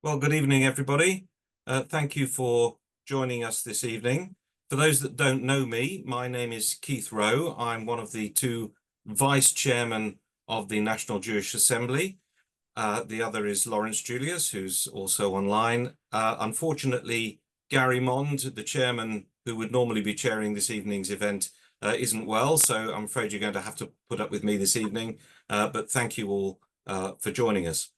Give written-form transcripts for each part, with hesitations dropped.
Well, good evening, everybody. Thank you for joining us this evening. For those that don't know me, my name is Keith Rowe. I'm one of the two vice chairmen of the National Jewish Assembly. The other is Lawrence Julius, who's also online. Unfortunately, Gary Mond, the chairman who would normally be chairing this evening's event, isn't well, so I'm afraid you're going to have to put up with me this evening. But thank you all for joining us.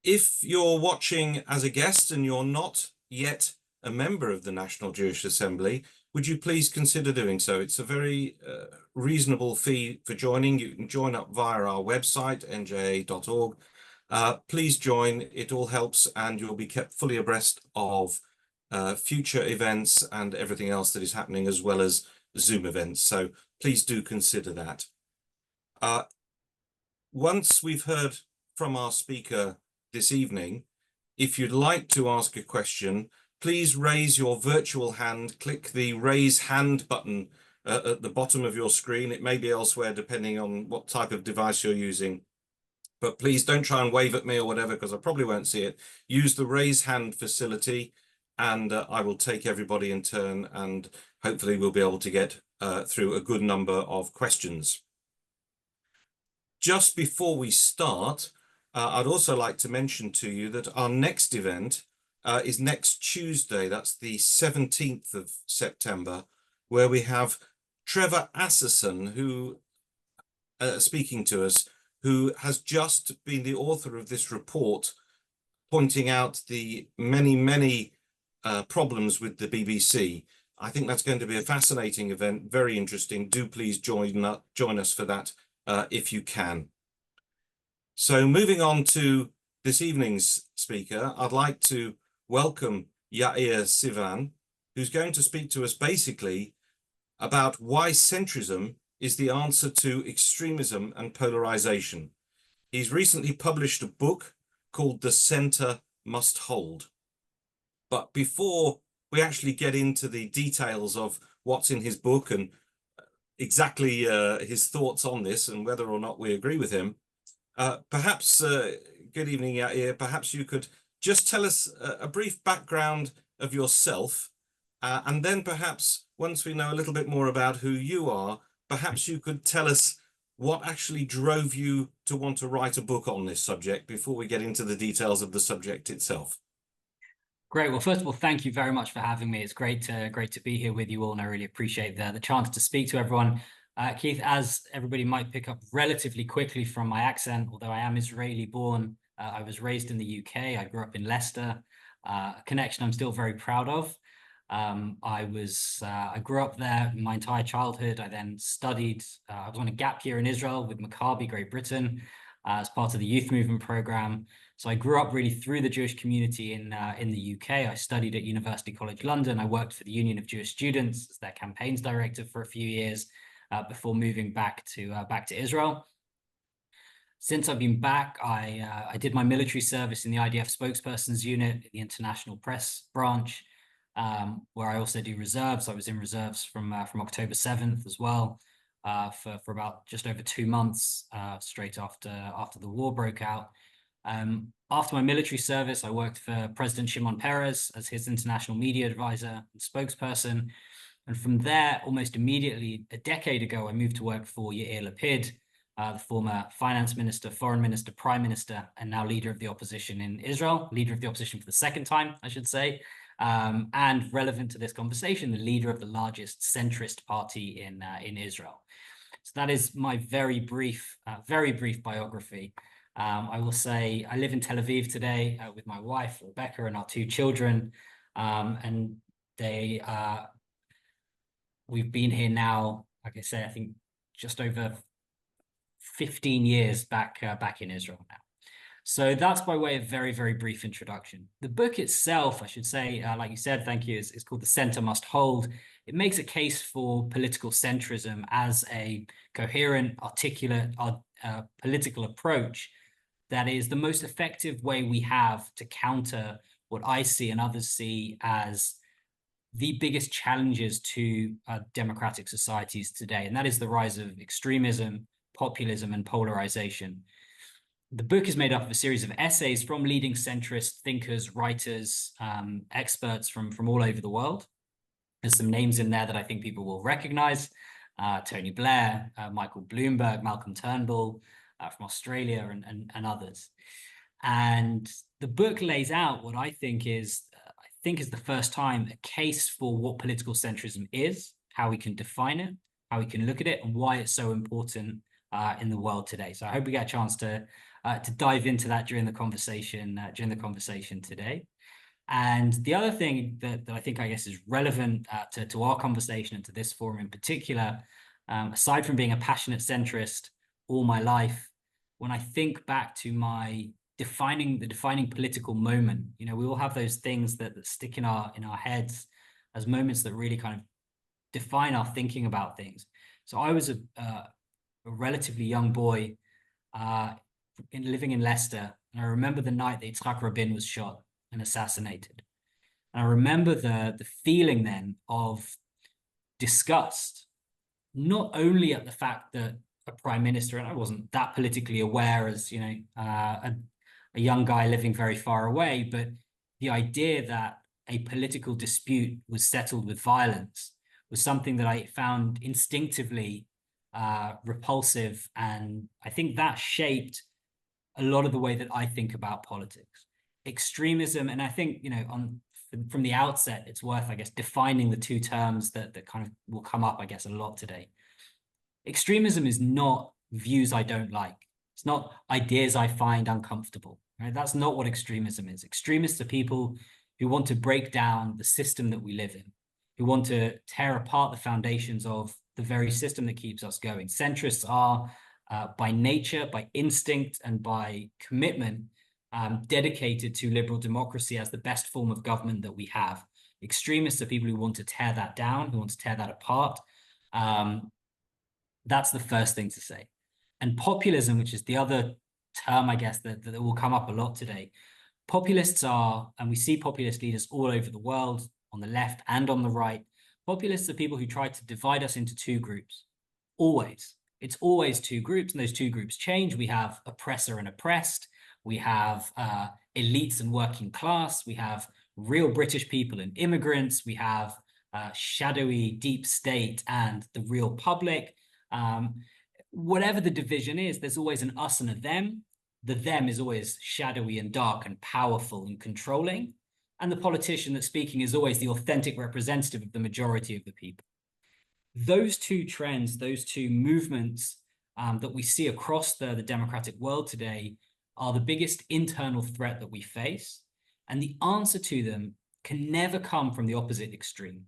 If you're watching as a guest and you're not yet a member of the National Jewish Assembly, would you please consider doing so? It's a very reasonable fee for joining. You can join up via our website, nja.org. Please join, it all helps, and you'll be kept fully abreast of future events and everything else that is happening, as well as Zoom events. So please do consider that. Once we've heard from our speaker this evening, if you'd like to ask a question, please raise your virtual hand, click the raise hand button at the bottom of your screen. It may be elsewhere depending on what type of device you're using, but please don't try and wave at me or whatever, because I probably won't see it. Use the raise hand facility and I will take everybody in turn, and hopefully we'll be able to get through a good number of questions. Just before we start, I'd also like to mention to you that our next event is next Tuesday. That's the 17th of September, where we have Trevor Asserson, who speaking to us, who has just been the author of this report pointing out the many problems with the BBC. I think that's going to be a fascinating event, very interesting. Do please join us for that if you can. So moving on to this evening's speaker, I'd like to welcome Yair Zivan, who's going to speak to us basically about why centrism is the answer to extremism and polarization. He's recently published a book called The Center Must Hold. But before we actually get into the details of what's in his book and exactly his thoughts on this and whether or not we agree with him, perhaps, good evening, Yair, perhaps you could just tell us a brief background of yourself, and then perhaps once we know a little bit more about who you are, perhaps you could tell us what actually drove you to want to write a book on this subject before we get into the details of the subject itself. Great. Well, first of all, thank you very much for having me. It's great to be here with you all, and I really appreciate the chance to speak to everyone. Keith, as everybody might pick up relatively quickly from my accent, although I am Israeli born, I was raised in the UK. I grew up in Leicester, a connection I'm still very proud of. I grew up there my entire childhood. I then studied, I was on a gap year in Israel with Maccabi, Great Britain, as part of the youth movement program. So I grew up really through the Jewish community in the UK. I studied at University College London. I worked for the Union of Jewish Students as their campaigns director for a few years before moving back to Israel. Since I've been back, I did my military service in the IDF spokesperson's unit, the international press branch, where I also do reserves. I was in reserves from October 7th as well, for about just over 2 months, straight after the war broke out. After my military service, I worked for President Shimon Peres as his international media advisor and spokesperson. And from there, almost immediately, a decade ago, I moved to work for Yair Lapid, the former finance minister, foreign minister, prime minister, and now leader of the opposition in Israel, leader of the opposition for the second time, I should say. And relevant to this conversation, the leader of the largest centrist party in Israel. So that is my very brief biography. I will say I live in Tel Aviv today with my wife, Rebecca, and our 2 children. And we've been here now, like I say, I think just over 15 years back in Israel now. So that's by way of very brief introduction. The book itself, I should say, like you said, thank you, is called The Center Must Hold. It makes a case for political centrism as a coherent, articulate political approach that is the most effective way we have to counter what I see and others see as the biggest challenges to democratic societies today, and that is the rise of extremism, populism, and polarization. The book is made up of a series of essays from leading centrist thinkers, writers, experts from all over the world. There's some names in there that I think people will recognize. Tony Blair, Michael Bloomberg, Malcolm Turnbull from Australia, and others. And the book lays out what I think is the first time a case for what political centrism is, how we can define it, how we can look at it, and why it's so important in the world today. So I hope we get a chance to dive into that during the conversation today. And the other thing that I think, I guess, is relevant to our conversation and to this forum in particular, aside from being a passionate centrist all my life, when I think back to my defining political moment, you know, we all have those things that stick in our heads as moments that really kind of define our thinking about things. So I was a relatively young boy living in Leicester, and I remember the night that Yitzhak Rabin was shot and assassinated. And I remember the feeling then of disgust, not only at the fact that a prime minister, and I wasn't that politically aware as, you know, a young guy living very far away, but the idea that a political dispute was settled with violence was something that I found instinctively repulsive. And I think that shaped a lot of the way that I think about politics. Extremism, and I think, you know, from the outset, it's worth, I guess, defining the two terms that kind of will come up, I guess, a lot today. Extremism is not views I don't like. It's not ideas I find uncomfortable, right? That's not what extremism is. Extremists are people who want to break down the system that we live in, who want to tear apart the foundations of the very system that keeps us going. Centrists are, by nature, by instinct, and by commitment, dedicated to liberal democracy as the best form of government that we have. Extremists are people who want to tear that down, who want to tear that apart. That's the first thing to say. And populism, which is the other term, I guess, that will come up a lot today. Populists are, and we see populist leaders all over the world, on the left and on the right. Populists are people who try to divide us into two groups. Always. It's always two groups, and those two groups change. We have oppressor and oppressed. We have elites and working class. We have real British people and immigrants. We have shadowy deep state and the real public. Whatever the division is, there's always an us and a them. The them is always shadowy and dark and powerful and controlling. And the politician that's speaking is always the authentic representative of the majority of the people. Those two trends, those two movements that we see across the democratic world today are the biggest internal threat that we face. And the answer to them can never come from the opposite extreme.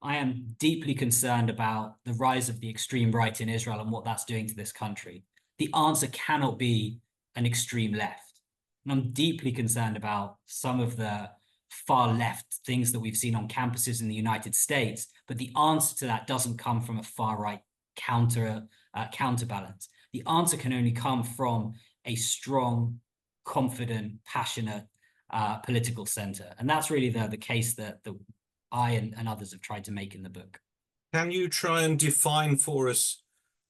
I am deeply concerned about the rise of the extreme right in Israel and what that's doing to this country. The answer cannot be an extreme left. And I'm deeply concerned about some of the far left things that we've seen on campuses in the United States, but the answer to that doesn't come from a far right counterbalance. The answer can only come from a strong, confident, passionate political center. And that's really the case that I and others have tried to make in the book. Can you try and define for us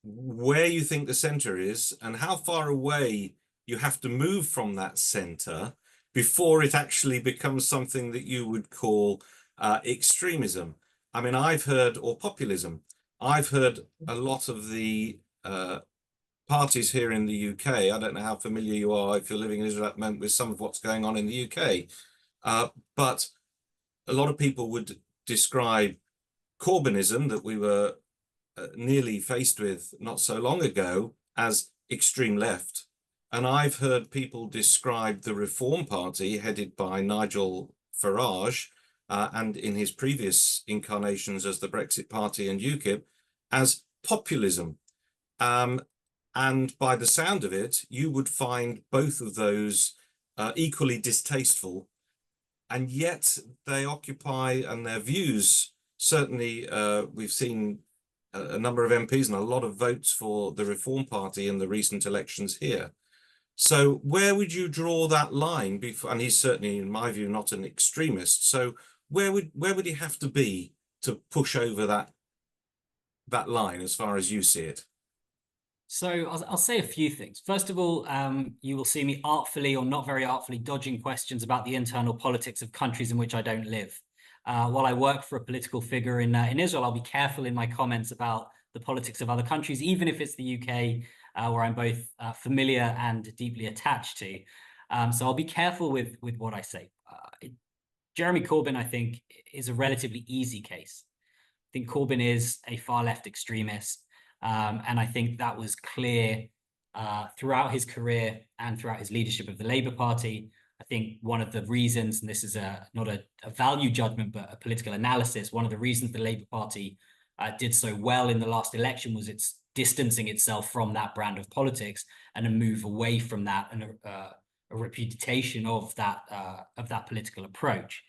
where you think the center is and how far away you have to move from that center before it actually becomes something that you would call extremism? I mean, or populism. I've heard a lot of the parties here in the UK. I don't know how familiar you are, if you're living in Israel at the moment, with some of what's going on in the UK. But a lot of people would describe Corbynism, that we were nearly faced with not so long ago, as extreme left. And I've heard people describe the Reform Party, headed by Nigel Farage, and in his previous incarnations as the Brexit Party and UKIP, as populism. And by the sound of it, you would find both of those equally distasteful, and yet they occupy, and their views, certainly we've seen a number of MPs and a lot of votes for the Reform Party in the recent elections here. So where would you draw that line? And he's certainly, in my view, not an extremist. So where would he have to be to push over that line, as far as you see it? So I'll say a few things. First of all, you will see me artfully or not very artfully dodging questions about the internal politics of countries in which I don't live. While I work for a political figure in Israel, I'll be careful in my comments about the politics of other countries, even if it's the UK, where I'm both familiar and deeply attached to. So I'll be careful with what I say. Jeremy Corbyn, I think, is a relatively easy case. I think Corbyn is a far left extremist. And I think that was clear throughout his career and throughout his leadership of the Labour Party. I think one of the reasons, and this is not a value judgment, but a political analysis, one of the reasons the Labour Party did so well in the last election was it's distancing itself from that brand of politics and a move away from that and a repudiation of that political approach.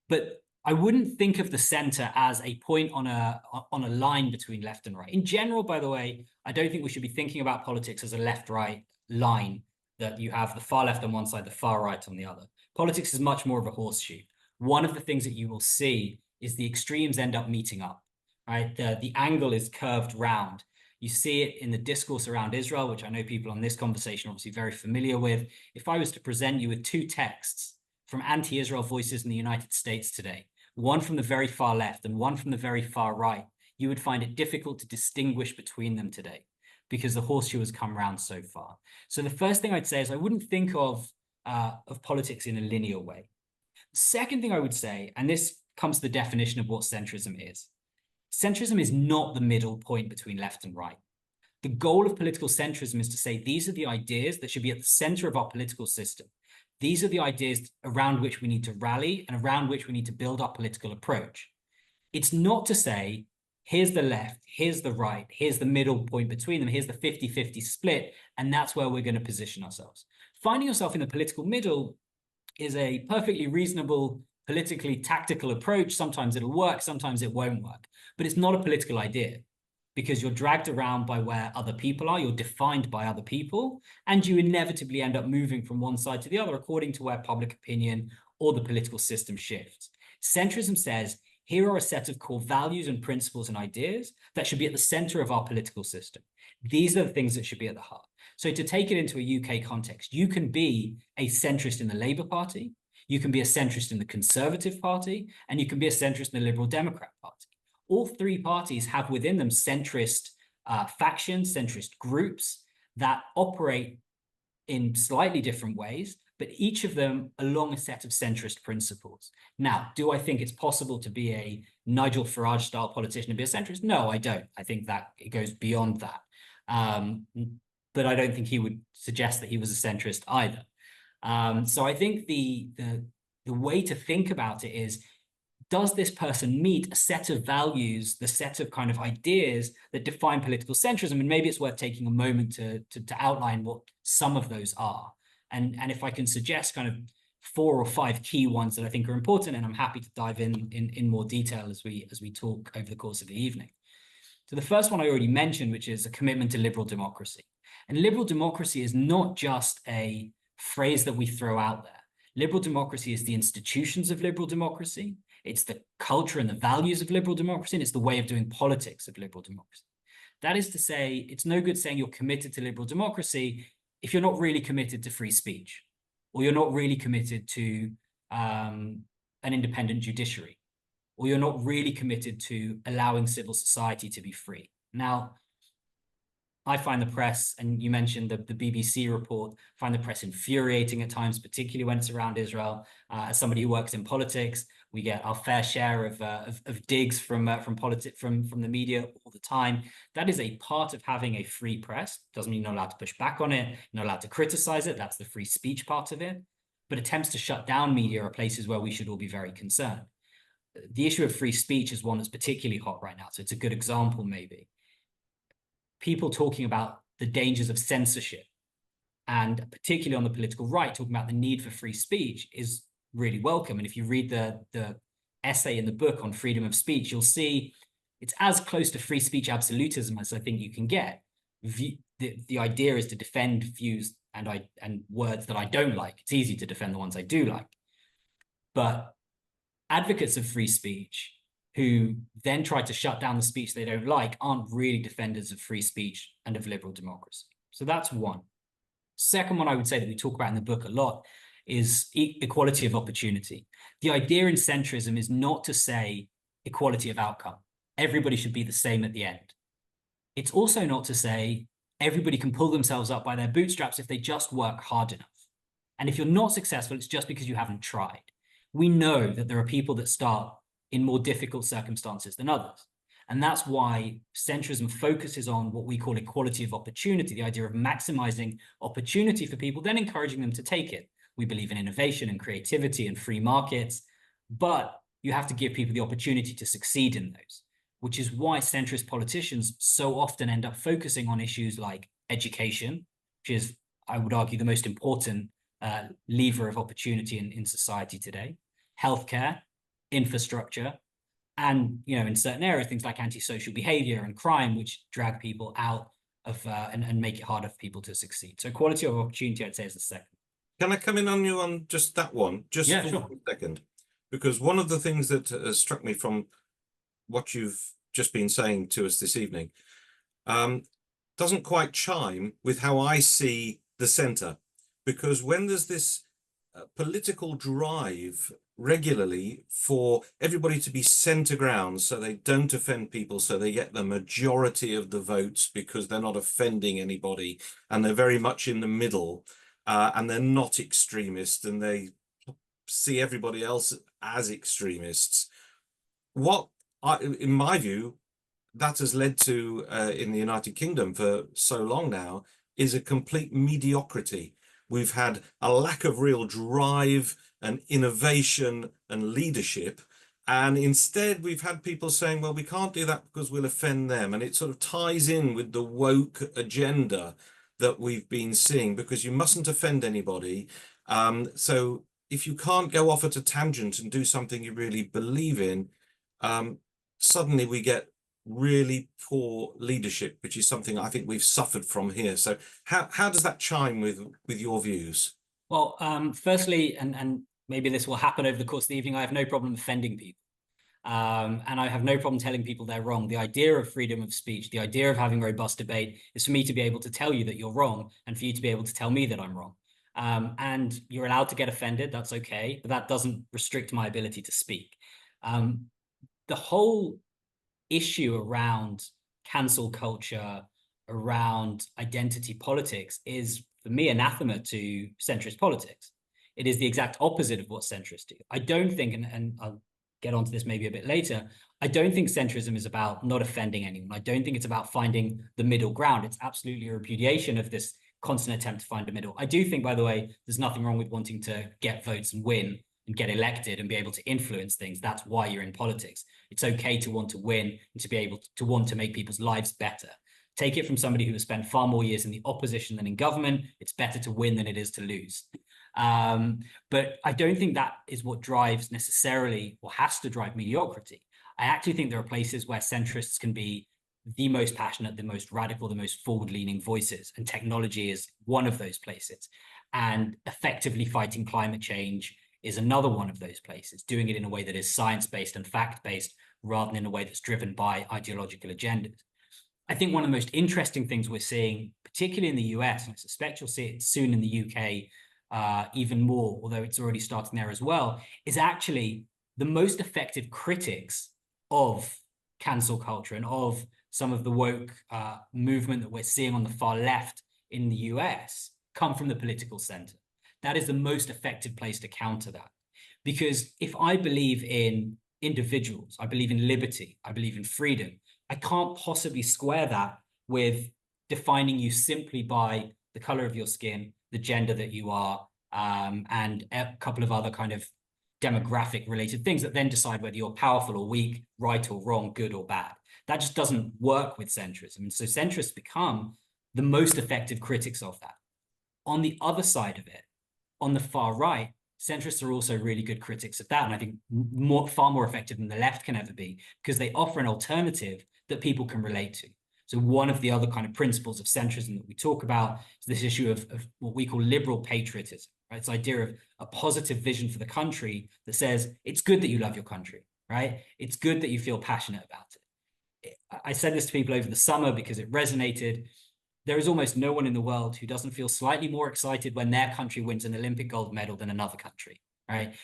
But I wouldn't think of the center as a point on a line between left and right. In general, by the way, I don't think we should be thinking about politics as a left-right line, that you have the far left on one side, the far right on the other. Politics is much more of a horseshoe. One of the things that you will see is the extremes end up meeting up, right? The angle is curved round. You see it in the discourse around Israel, which I know people on this conversation are obviously very familiar with. If I was to present you with two texts from anti-Israel voices in the United States today, one from the very far left and one from the very far right, you would find it difficult to distinguish between them today because the horseshoe has come round so far. So the first thing I'd say is I wouldn't think of politics in a linear way. The second thing I would say, and this comes to the definition of what centrism is not the middle point between left and right. The goal of political centrism is to say these are the ideas that should be at the center of our political system. These are the ideas around which we need to rally and around which we need to build our political approach. It's not to say, here's the left, here's the right, here's the middle point between them, here's the 50-50 split, and that's where we're going to position ourselves. Finding yourself in the political middle is a perfectly reasonable, politically tactical approach. Sometimes it'll work, sometimes it won't work. But it's not a political idea, because you're dragged around by where other people are, you're defined by other people, and you inevitably end up moving from one side to the other according to where public opinion or the political system shifts. Centrism says, here are a set of core values and principles and ideas that should be at the center of our political system. These are the things that should be at the heart. So to take it into a UK context, you can be a centrist in the Labour Party, you can be a centrist in the Conservative Party, and you can be a centrist in the Liberal Democrat Party. All three parties have within them centrist factions, centrist groups that operate in slightly different ways, but each of them along a set of centrist principles. Now, do I think it's possible to be a Nigel Farage-style politician and be a centrist? No, I don't. I think that it goes beyond that. But I don't think he would suggest that he was a centrist either. So I think the way to think about it is, does this person meet a set of values, the set of kind of ideas that define political centrism? And maybe it's worth taking a moment to outline what some of those are. And if I can suggest kind of 4 or 5 key ones that I think are important, and I'm happy to dive in more detail as we talk over the course of the evening. So the first one I already mentioned, which is a commitment to liberal democracy. And liberal democracy is not just a phrase that we throw out there. Liberal democracy is the institutions of liberal democracy. It's the culture and the values of liberal democracy, and it's the way of doing politics of liberal democracy. That is to say, it's no good saying you're committed to liberal democracy if you're not really committed to free speech, or you're not really committed to an independent judiciary, or you're not really committed to allowing civil society to be free. Now, I find the press, and you mentioned the BBC report, find the press infuriating at times, particularly when it's around Israel. As somebody who works in politics, we get our fair share of digs from the media all the time. That is a part of having a free press. Doesn't mean you're not allowed to push back on it, you're not allowed to criticize it. That's the free speech part of it. But attempts to shut down media are places where we should all be very concerned. The issue of free speech is one that's particularly hot right now. So it's a good example, maybe. People talking about the dangers of censorship, and particularly on the political right, talking about the need for free speech is really welcome. And if you read the essay in the book on freedom of speech, you'll see it's as close to free speech absolutism as I think you can get. The idea is to defend views and words that I don't like. It's easy to defend the ones I do like. But advocates of free speech who then try to shut down the speech they don't like aren't really defenders of free speech and of liberal democracy. So that's one. Second one I would say that we talk about in the book a lot is equality of opportunity. The idea in centrism is not to say equality of outcome. Everybody should be the same at the end. It's also not to say everybody can pull themselves up by their bootstraps if they just work hard enough. And if you're not successful, it's just because you haven't tried. We know that there are people that start in more difficult circumstances than others. And that's why centrism focuses on what we call equality of opportunity, the idea of maximizing opportunity for people, then encouraging them to take it. We believe in innovation and creativity and free markets, but you have to give people the opportunity to succeed in those, which is why centrist politicians so often end up focusing on issues like education, which is, I would argue, the most important lever of opportunity in society today, healthcare, infrastructure, and, you know, in certain areas, things like antisocial behavior and crime, which drag people out of and make it harder for people to succeed. So equality of opportunity, I'd say, is the second. Can I come in on you on just that one, just Yeah, for sure. 1 second? Because one of the things that has struck me from what you've just been saying to us this evening doesn't quite chime with how I see the centre. Because when there's this political drive regularly for everybody to be centre ground so they don't offend people, so they get the majority of the votes because they're not offending anybody and they're very much in the middle, and they're not extremists and they see everybody else as extremists. What in my view, that has led to in the United Kingdom for so long now is a complete mediocrity. We've had a lack of real drive and innovation and leadership. And instead, we've had people saying, well, we can't do that because we'll offend them. And it sort of ties in with the woke agenda that we've been seeing, because you mustn't offend anybody. So if you can't go off at a tangent and do something you really believe in, suddenly we get really poor leadership, which is something I think we've suffered from here. So how does that chime with your views? Well, firstly, and maybe this will happen over the course of the evening, I have no problem offending people. And I have no problem telling people they're wrong. The idea of freedom of speech, the idea of having robust debate is for me to be able to tell you that you're wrong and for you to be able to tell me that I'm wrong. And you're allowed to get offended, that's okay, but that doesn't restrict my ability to speak. The whole issue around cancel culture, around identity politics is, for me, anathema to centrist politics. It is the exact opposite of what centrists do. I don't think, and I'll get onto this maybe a bit later, I don't think centrism is about not offending anyone. I don't think it's about finding the middle ground. It's absolutely a repudiation of this constant attempt to find a middle. I do think, by the way, there's nothing wrong with wanting to get votes and win and get elected and be able to influence things. That's why you're in politics. It's okay to want to win and to be able to want to make people's lives better. Take it from somebody who has spent far more years in the opposition than in government. It's better to win than it is to lose. But I don't think that is what drives necessarily or has to drive mediocrity. I actually think there are places where centrists can be the most passionate, the most radical, the most forward-leaning voices, and technology is one of those places. And effectively fighting climate change is another one of those places, doing it in a way that is science-based and fact-based rather than in a way that's driven by ideological agendas. I think one of the most interesting things we're seeing, particularly in the US, and I suspect you'll see it soon in the UK even more, although it's already starting there as well, is actually the most effective critics of cancel culture and of some of the woke movement that we're seeing on the far left in the US come from the political center. That is the most effective place to counter that. Because if I believe in individuals, I believe in liberty, I believe in freedom, I can't possibly square that with defining you simply by the color of your skin, the gender that you are, and a couple of other kind of demographic related things that then decide whether you're powerful or weak, right or wrong, good or bad. That just doesn't work with centrism. And so centrists become the most effective critics of that. On the other side of it, on the far right, centrists are also really good critics of that. And I think far more effective than the left can ever be, because they offer an alternative that people can relate to. So one of the other kind of principles of centrism that we talk about is this issue of what we call liberal patriotism, right? It's the idea of a positive vision for the country that says, it's good that you love your country. right? It's good that you feel passionate about it. I said this to people over the summer because it resonated. There is almost no one in the world who doesn't feel slightly more excited when their country wins an Olympic gold medal than another country, right?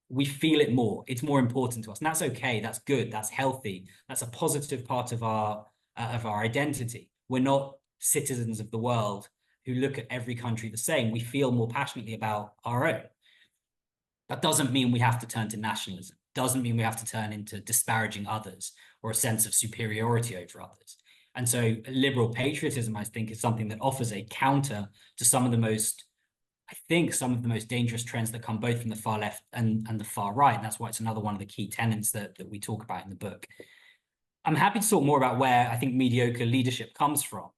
We feel it more. It's more important to us, and that's okay. That's good. That's healthy. That's a positive part of our identity. We're not citizens of the world who look at every country the same. We feel more passionately about our own. That doesn't mean we have to turn to nationalism. Doesn't mean we have to turn into disparaging others or a sense of superiority over others. And so liberal patriotism, I think, is something that offers a counter to some of the most dangerous trends that come both from the far left and the far right. And that's why it's another one of the key tenets that we talk about in the book. I'm happy to talk more about where I think mediocre leadership comes from.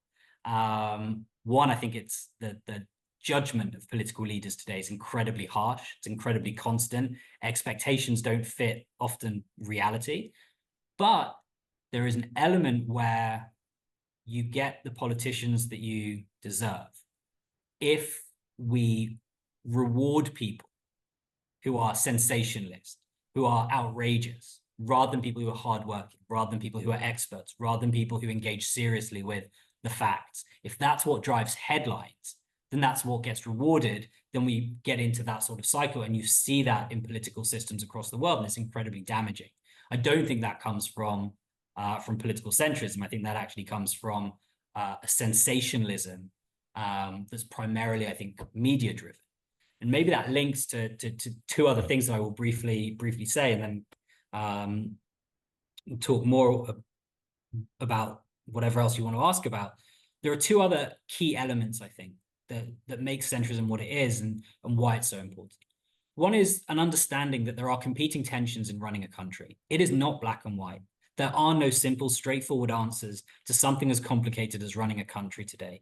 One, I think it's the judgment of political leaders today is incredibly harsh. It's incredibly constant. Expectations don't fit often reality. But there is an element where you get the politicians that you deserve if we reward people who are sensationalists, who are outrageous, rather than people who are hardworking, rather than people who are experts, rather than people who engage seriously with the facts. If that's what drives headlines, then that's what gets rewarded. Then we get into that sort of cycle, and you see that in political systems across the world, and it's incredibly damaging. I don't think that comes from political centrism. I think that actually comes from a sensationalism that's primarily, I think, media driven. And maybe that links to two other things that I will briefly say, and then talk more about whatever else you want to ask about. There are two other key elements, I think, that make centrism what it is and why it's so important. One is an understanding that there are competing tensions in running a country. It is not black and white. There are no simple, straightforward answers to something as complicated as running a country today.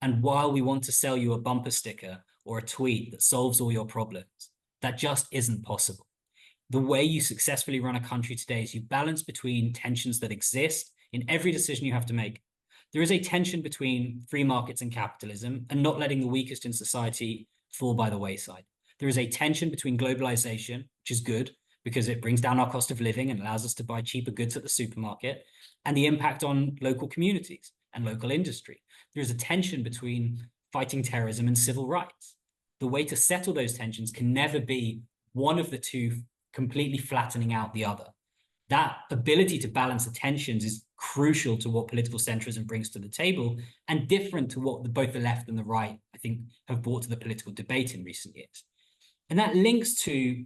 And while we want to sell you a bumper sticker or a tweet that solves all your problems, that just isn't possible. The way you successfully run a country today is you balance between tensions that exist in every decision you have to make. There is a tension between free markets and capitalism and not letting the weakest in society fall by the wayside. There is a tension between globalization, which is good because it brings down our cost of living and allows us to buy cheaper goods at the supermarket, and the impact on local communities and local industry. There is a tension between fighting terrorism and civil rights. The way to settle those tensions can never be one of the two completely flattening out the other. That ability to balance the tensions is crucial to what political centrism brings to the table, and different to what both the left and the right, I think, have brought to the political debate in recent years. And that links to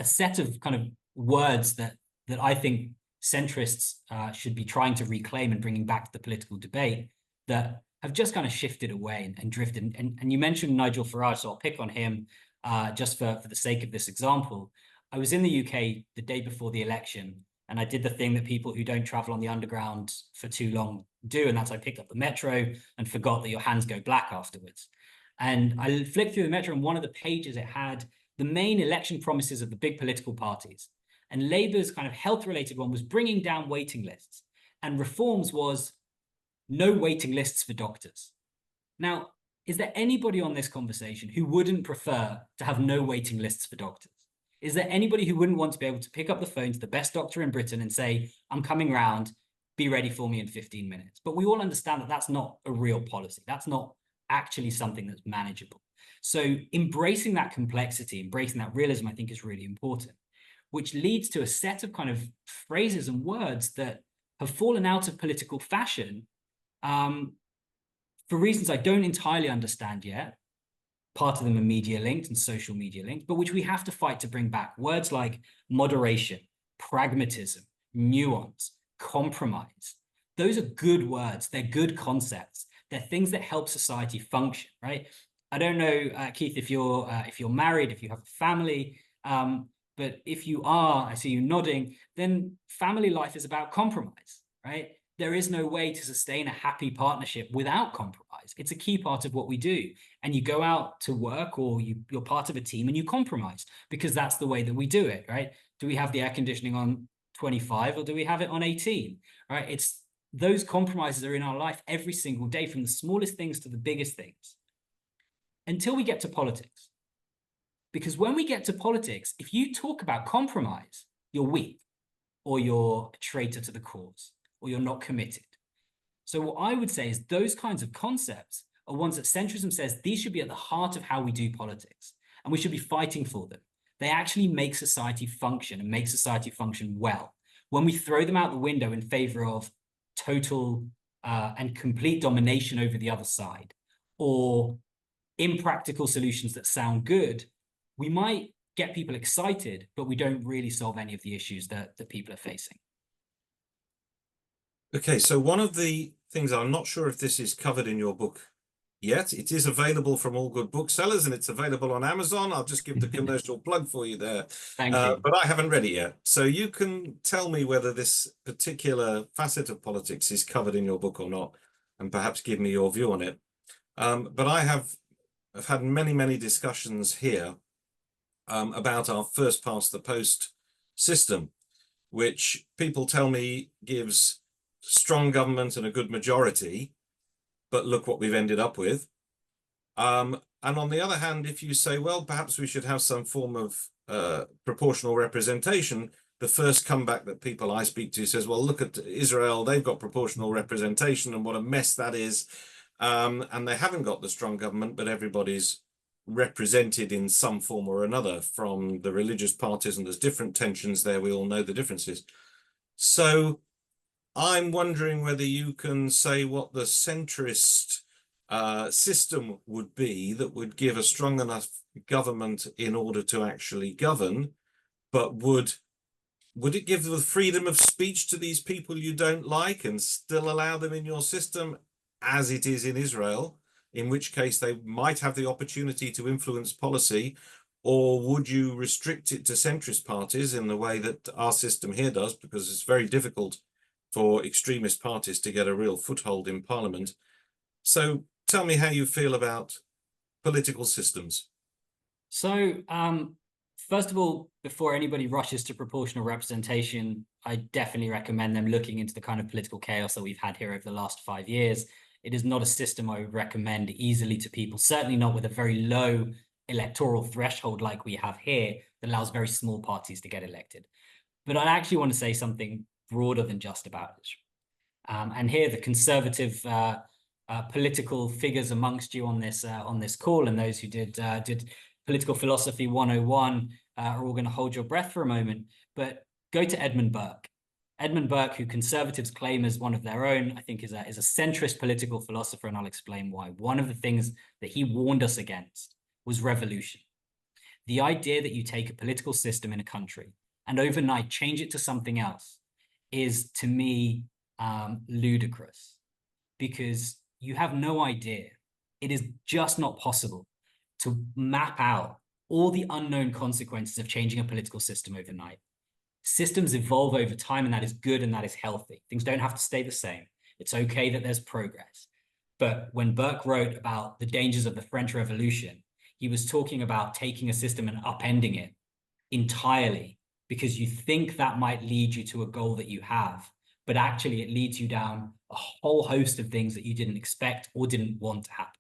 a set of kind of words that I think centrists should be trying to reclaim and bringing back to the political debate that have just kind of shifted away and drifted. And you mentioned Nigel Farage, so I'll pick on him just for the sake of this example. I was in the UK the day before the election, and I did the thing that people who don't travel on the underground for too long do, and that's I picked up the metro and forgot that your hands go black afterwards. And I flicked through the metro, and one of the pages, it had the main election promises of the big political parties. And Labour's kind of health-related one was bringing down waiting lists, and Reform's was no waiting lists for doctors. Now, is there anybody on this conversation who wouldn't prefer to have no waiting lists for doctors? Is there anybody who wouldn't want to be able to pick up the phone to the best doctor in Britain and say, I'm coming round, be ready for me in 15 minutes? But we all understand that that's not a real policy. That's not actually something that's manageable. So embracing that complexity, embracing that realism, I think is really important, which leads to a set of kind of phrases and words that have fallen out of political fashion for reasons I don't entirely understand yet. Part of them are media linked and social media linked, but which we have to fight to bring back. Words like moderation, pragmatism, nuance, compromise. Those are good words. They're good concepts. They're things that help society function, right? I don't know, Keith, if you're married, if you have a family, but if you are, I see you nodding, then family life is about compromise, right? There is no way to sustain a happy partnership without compromise. It's a key part of what we do. And you go out to work, or you're part of a team and you compromise, because that's the way that we do it, right? Do we have the air conditioning on 25 or do we have it on 18, right? It's those compromises are in our life every single day, from the smallest things to the biggest things, until we get to politics. Because when we get to politics, if you talk about compromise, you're weak, or you're a traitor to the cause, or you're not committed. So what I would say is those kinds of concepts are ones that centrism says these should be at the heart of how we do politics, and we should be fighting for them. They actually make society function and make society function well. When we throw them out the window in favor of total and complete domination over the other side, or impractical solutions that sound good, we might get people excited, but we don't really solve any of the issues that people are facing. Okay, so one of the things, I'm not sure if this is covered in your book yet. It is available from all good booksellers, and it's available on Amazon. I'll just give the commercial plug for you there. Thank you. But I haven't read it yet. So you can tell me whether this particular facet of politics is covered in your book or not, and perhaps give me your view on it. But I've had many, many discussions here about our first past the post system, which people tell me gives strong government and a good majority, but look what we've ended up with. And on the other hand, if you say, well, perhaps we should have some form of proportional representation, the first comeback that people I speak to says, well, look at Israel, they've got proportional representation and what a mess that is. And they haven't got the strong government, but everybody's represented in some form or another from the religious parties, and there's different tensions there. We all know the differences. So I'm wondering whether you can say what the centrist system would be that would give a strong enough government in order to actually govern, but would it give the freedom of speech to these people you don't like and still allow them in your system as it is in Israel, in which case they might have the opportunity to influence policy? Or would you restrict it to centrist parties in the way that our system here does, because it's very difficult for extremist parties to get a real foothold in parliament? So tell me how you feel about political systems. So first of all, before anybody rushes to proportional representation, I definitely recommend them looking into the kind of political chaos that we've had here over the last 5 years. It is not a system I would recommend easily to people, certainly not with a very low electoral threshold like we have here that allows very small parties to get elected. But I actually want to say something broader than just about it. And here, the conservative political figures amongst you on this call, and those who did Political Philosophy 101 are all going to hold your breath for a moment. But go to Edmund Burke. Edmund Burke, who conservatives claim as one of their own, I think is a centrist political philosopher, and I'll explain why. One of the things that he warned us against was revolution. The idea that you take a political system in a country and overnight change it to something else is, to me, ludicrous, because you have no idea. It is just not possible to map out all the unknown consequences of changing a political system overnight. Systems evolve over time, and that is good and that is healthy. Things don't have to stay the same. It's okay that there's progress. But when Burke wrote about the dangers of the French Revolution, he was talking about taking a system and upending it entirely, because you think that might lead you to a goal that you have, but actually it leads you down a whole host of things that you didn't expect or didn't want to happen.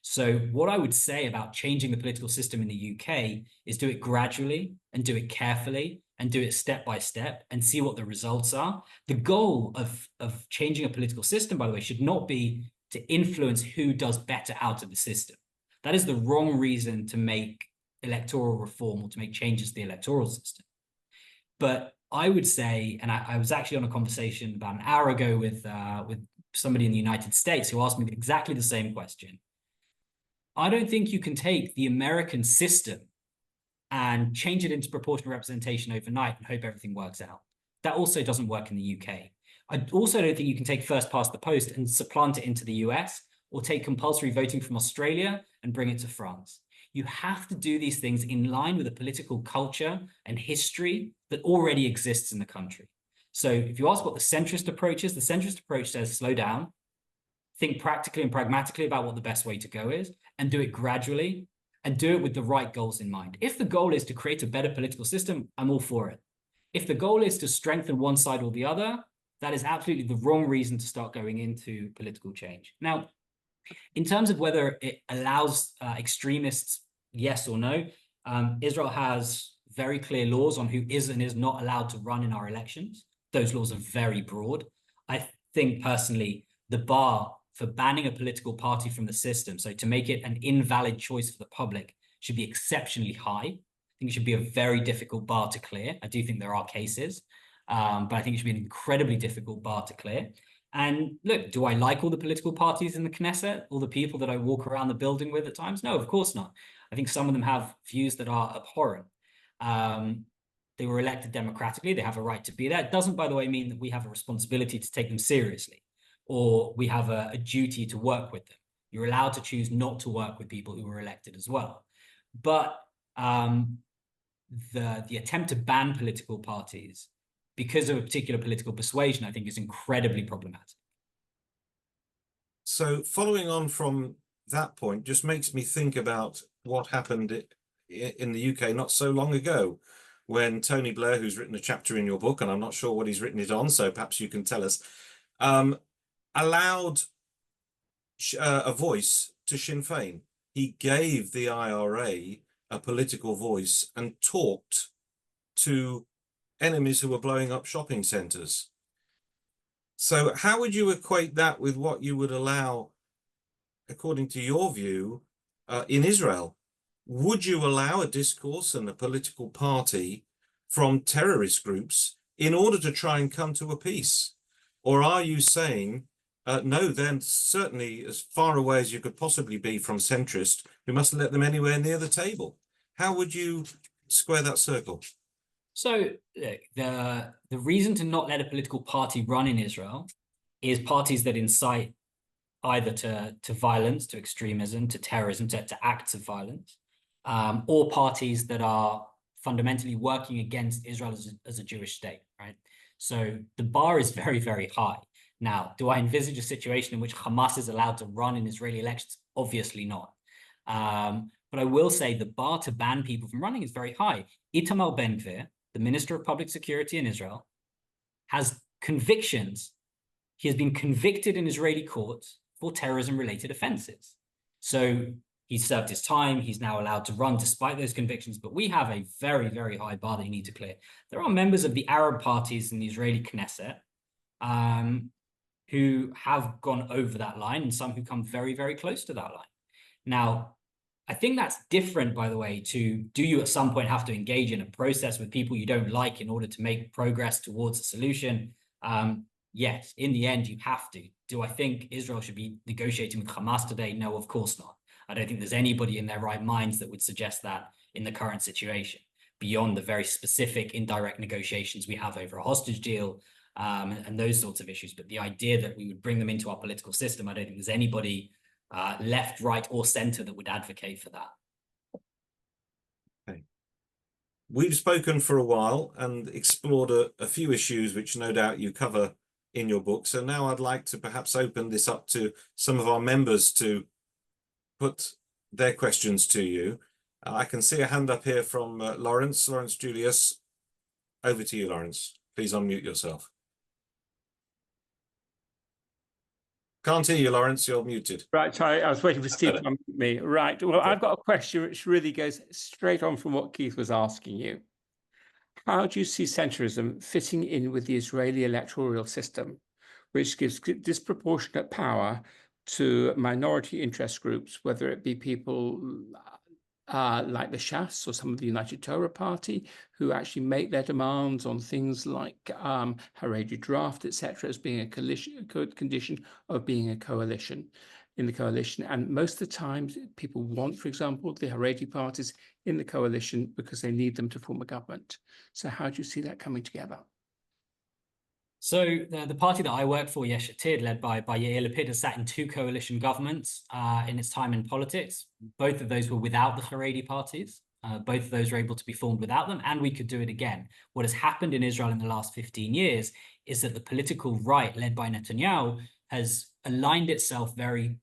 So what I would say about changing the political system in the UK is do it gradually and do it carefully and do it step by step and see what the results are. The goal of changing a political system, by the way, should not be to influence who does better out of the system. That is the wrong reason to make electoral reform or to make changes to the electoral system. But I would say, and I was actually on a conversation about an hour ago with somebody in the United States who asked me exactly the same question. I don't think you can take the American system and change it into proportional representation overnight and hope everything works out. That also doesn't work in the UK. I also don't think you can take first past the post and supplant it into the US, or take compulsory voting from Australia and bring it to France. You have to do these things in line with the political culture and history that already exists in the country. So if you ask what the centrist approach is, the centrist approach says slow down, think practically and pragmatically about what the best way to go is, and do it gradually, and do it with the right goals in mind. If the goal is to create a better political system, I'm all for it. If the goal is to strengthen one side or the other, that is absolutely the wrong reason to start going into political change. Now, in terms of whether it allows extremists, yes or no, Israel has very clear laws on who is and is not allowed to run in our elections. Those laws are very broad. I think personally, the bar for banning a political party from the system, so to make it an invalid choice for the public, should be exceptionally high. I think it should be a very difficult bar to clear. I do think there are cases, but I think it should be an incredibly difficult bar to clear. And look, do I like all the political parties in the Knesset, all the people that I walk around the building with at times? No, of course not. I think some of them have views that are abhorrent. They were elected democratically. They have a right to be there. It doesn't, by the way, mean that we have a responsibility to take them seriously, or we have a duty to work with them. You're allowed to choose not to work with people who were elected as well. But the attempt to ban political parties because of a particular political persuasion, I think, is incredibly problematic. So following on from that point just makes me think about what happened in the UK not so long ago, when Tony Blair, who's written a chapter in your book, and I'm not sure what he's written it on, so perhaps you can tell us, allowed a voice to Sinn Féin. He gave the IRA a political voice and talked to enemies who were blowing up shopping centres. So how would you equate that with what you would allow, according to your view, in Israel? Would you allow a discourse and a political party from terrorist groups in order to try and come to a peace? Or are you saying, no, then certainly as far away as you could possibly be from centrist, we mustn't let them anywhere near the table? How would you square that circle? So the reason to not let a political party run in Israel is parties that incite either to violence, to extremism, to terrorism, to acts of violence, or parties that are fundamentally working against Israel as a Jewish state, right? So the bar is very, very high. Now, do I envisage a situation in which Hamas is allowed to run in Israeli elections? Obviously not. But I will say the bar to ban people from running is very high. Itamar Ben-Gvir, the Minister of Public Security in Israel, has convictions. He has been convicted in Israeli courts for terrorism-related offenses. So he's served his time. He's now allowed to run despite those convictions. But we have a very, very high bar that you need to clear. There are members of the Arab parties in the Israeli Knesset who have gone over that line, and some who come very, very close to that line. Now, I think that's different, by the way, to do you at some point have to engage in a process with people you don't like in order to make progress towards a solution? Yes, in the end, you have to. Do I think Israel should be negotiating with Hamas today? No, of course not. I don't think there's anybody in their right minds that would suggest that in the current situation, beyond the very specific indirect negotiations we have over a hostage deal and those sorts of issues. But the idea that we would bring them into our political system, I don't think there's anybody left, right, or center that would advocate for that. Okay. We've spoken for a while and explored a few issues which no doubt you cover in your book. So now I'd like to perhaps open this up to some of our members to put their questions to you. I can see a hand up here from Lawrence Julius. Over to you, Lawrence. Please unmute yourself. Can't hear you, Lawrence. You're muted. Right, sorry, I was waiting for Steve to unmute me. Right, well, I've got a question which really goes straight on from what Keith was asking you. How do you see centrism fitting in with the Israeli electoral system, which gives disproportionate power to minority interest groups, whether it be people like the Shas or some of the United Torah Party, who actually make their demands on things like Haredi draft, etc., as being a condition of being a coalition, in the coalition. And most of the time, people want, for example, the Haredi parties in the coalition because they need them to form a government. So how do you see that coming together? So the party that I work for, Yesh Atid, led by Yair Lapid, has sat in 2 coalition governments in its time in politics. Both of those were without the Haredi parties. Both of those were able to be formed without them, and we could do it again. What has happened in Israel in the last 15 years is that the political right, led by Netanyahu, has aligned itself very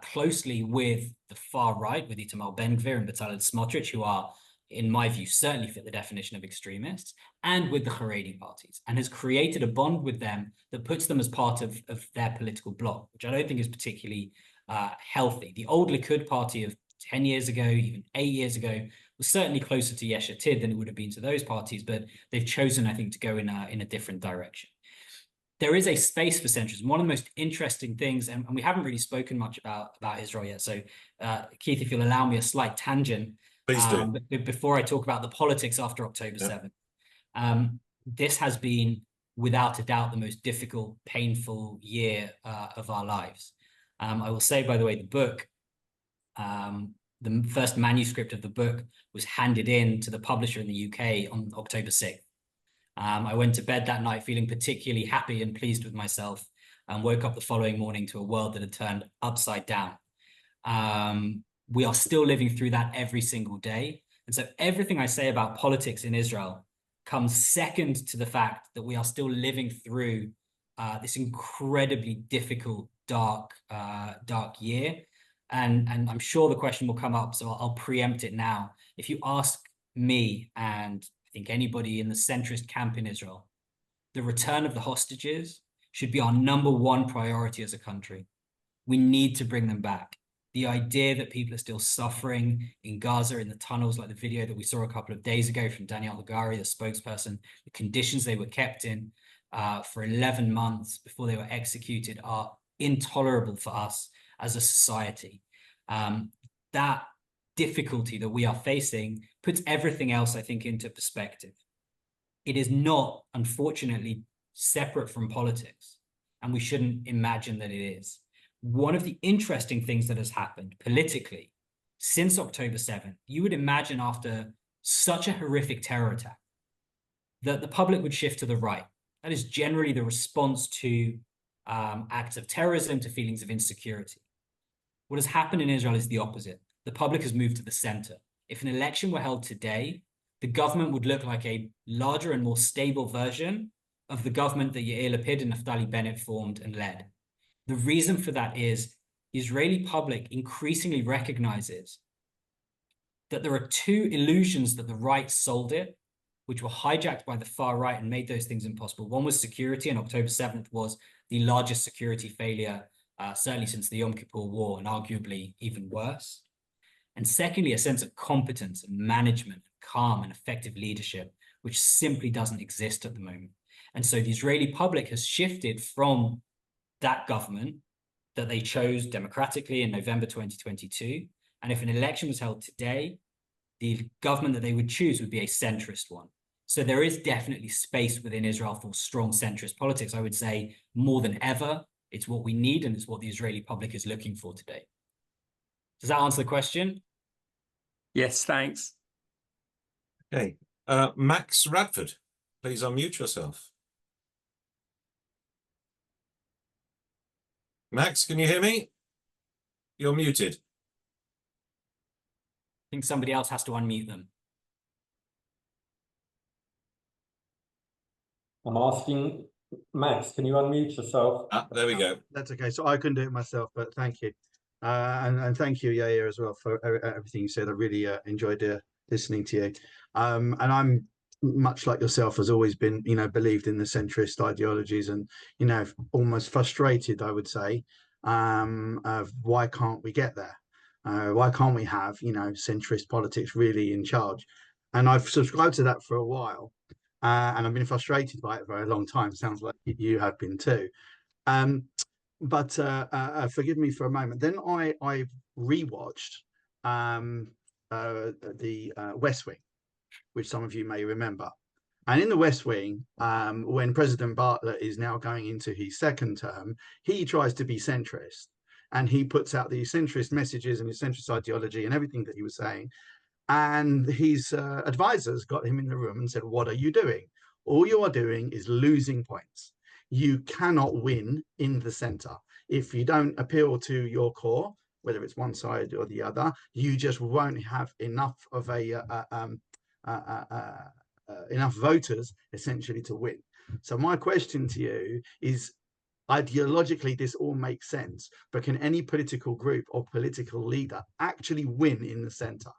closely with the far right, with Itamar Ben-Gvir and Bezalel Smotrich, who are, in my view, certainly fit the definition of extremists, and with the Haredi parties, and has created a bond with them that puts them as part of their political bloc, which I don't think is particularly healthy. The old Likud party of 10 years ago, even 8 years ago, was certainly closer to Yesh Atid than it would have been to those parties, but they've chosen, I think, to go in a different direction. There is a space for centrism. One of the most interesting things, and we haven't really spoken much about Israel yet. So, Keith, if you'll allow me a slight tangent, Please do. before I talk about the politics after October 7th. This has been, without a doubt, the most difficult, painful year of our lives. I will say, by the way, the book, the first manuscript of the book was handed in to the publisher in the UK on October 6th. I went to bed that night feeling particularly happy and pleased with myself, and woke up the following morning to a world that had turned upside down. We are still living through that every single day. And so everything I say about politics in Israel comes second to the fact that we are still living through this incredibly difficult, dark year. And I'm sure the question will come up, so I'll preempt it now. If you ask me, and I think anybody in the centrist camp in Israel, the return of the hostages should be our #1 priority as a country. We need to bring them back. The idea that people are still suffering in Gaza, in the tunnels, like the video that we saw a couple of days ago from Daniel Hagari, the spokesperson, the conditions they were kept in for 11 months before they were executed are intolerable for us as a society. That difficulty that we are facing puts everything else, I think, into perspective. It is not, unfortunately, separate from politics, and we shouldn't imagine that it is. One of the interesting things that has happened politically since October 7th, you would imagine after such a horrific terror attack, that the public would shift to the right. That is generally the response to acts of terrorism, to feelings of insecurity. What has happened in Israel is the opposite. The public has moved to the center. If an election were held today, the government would look like a larger and more stable version of the government that Yair Lapid and Naftali Bennett formed and led. The reason for that is the Israeli public increasingly recognizes that there are two illusions that the right sold it, which were hijacked by the far right and made those things impossible. One was security, and October 7th was the largest security failure, certainly since the Yom Kippur War, and arguably even worse. And secondly, a sense of competence and management, calm and effective leadership, which simply doesn't exist at the moment. And so the Israeli public has shifted from that government that they chose democratically in November 2022. And if an election was held today, the government that they would choose would be a centrist one. So there is definitely space within Israel for strong centrist politics. I would say more than ever, it's what we need, and it's what the Israeli public is looking for today. Does that answer the question? Yes, thanks. Okay. Max Radford, please unmute yourself. Max, can you hear me? You're muted. I think somebody else has to unmute them. I'm asking Max, can you unmute yourself? There we go. That's okay. So I couldn't do it myself, but thank you. And thank you, Yair, as well, for everything you said. I really enjoyed listening to you. And I'm much like yourself, has always been, believed in the centrist ideologies, and, almost frustrated, I would say, of why can't we get there? Why can't we have, centrist politics really in charge? And I've subscribed to that for a while. And I've been frustrated by it for a long time. Sounds like you have been too. But forgive me for a moment. Then I rewatched the West Wing, which some of you may remember. And in the West Wing, when President Bartlet is now going into his second term, he tries to be centrist, and he puts out these centrist messages and his centrist ideology and everything that he was saying. And his advisors got him in the room and said, "What are you doing? All you are doing is losing points. You cannot win in the center. If you don't appeal to your core, whether it's one side or the other, you just won't have enough of enough voters essentially to win." So my question to you is, ideologically, this all makes sense, but can any political group or political leader actually win in the center?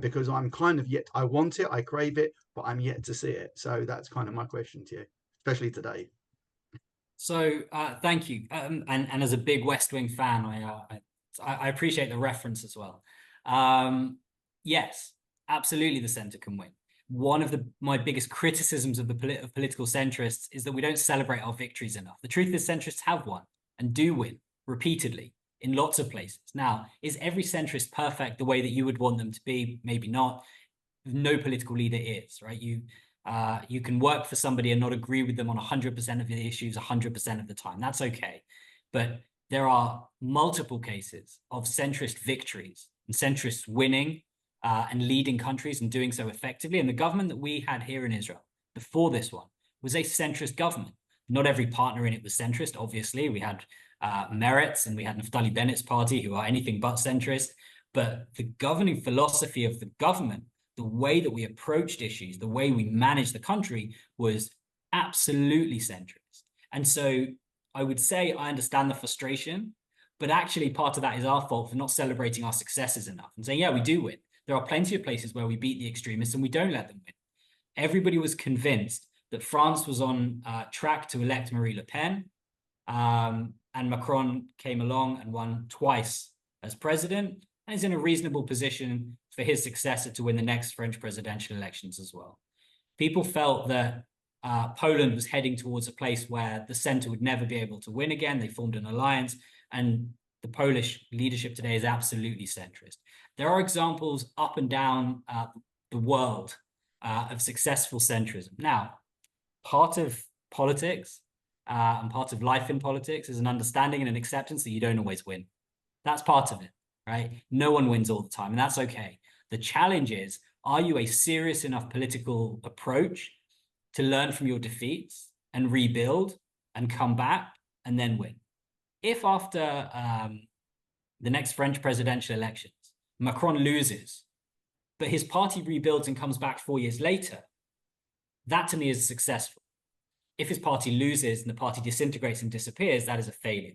Because I'm kind of yet, I want it, I crave it, but I'm yet to see it. So that's kind of my question to you, especially today. So thank you. And as a big West Wing fan, I appreciate the reference as well. Yes, absolutely the center can win. One of my biggest criticisms of the political centrists is that we don't celebrate our victories enough. The truth is centrists have won and do win repeatedly in lots of places. Now, is every centrist perfect the way that you would want them to be? Maybe not. No political leader is, right? You can work for somebody and not agree with them on 100% of the issues 100% of the time. That's okay. But there are multiple cases of centrist victories and centrists winning and leading countries and doing so effectively. And the government that we had here in Israel before this one was a centrist government. Not every partner in it was centrist, obviously. We had Meretz and we had Naftali Bennett's party, who are anything but centrist. But the governing philosophy of the government, the way that we approached issues, the way we managed the country was absolutely centrist. And so I would say I understand the frustration, but actually part of that is our fault for not celebrating our successes enough and saying, yeah, we do win. There are plenty of places where we beat the extremists and we don't let them win. Everybody was convinced that France was on track to elect Marine Le Pen, and Macron came along and won twice as president and is in a reasonable position for his successor to win the next French presidential elections as well. People felt that Poland was heading towards a place where the center would never be able to win again. They formed an alliance, and the Polish leadership today is absolutely centrist. There are examples up and down the world of successful centrism. Now, part of politics and part of life in politics is an understanding and an acceptance that you don't always win. That's part of it, right? No one wins all the time, and that's okay. The challenge is, are you a serious enough political approach to learn from your defeats and rebuild and come back and then win? If after the next French presidential elections, Macron loses, but his party rebuilds and comes back 4 years later, that to me is successful. If his party loses and the party disintegrates and disappears, that is a failure.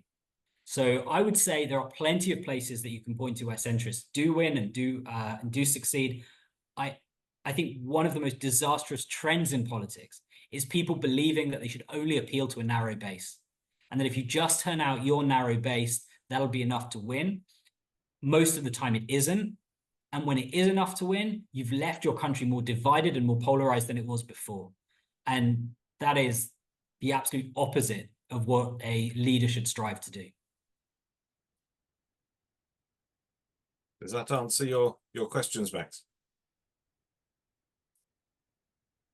So I would say there are plenty of places that you can point to where centrists do win and do succeed. I think one of the most disastrous trends in politics is people believing that they should only appeal to a narrow base, and that if you just turn out your narrow base, that'll be enough to win. Most of the time it isn't. And when it is enough to win, you've left your country more divided and more polarized than it was before. And that is the absolute opposite of what a leader should strive to do. Does that answer your questions, Max?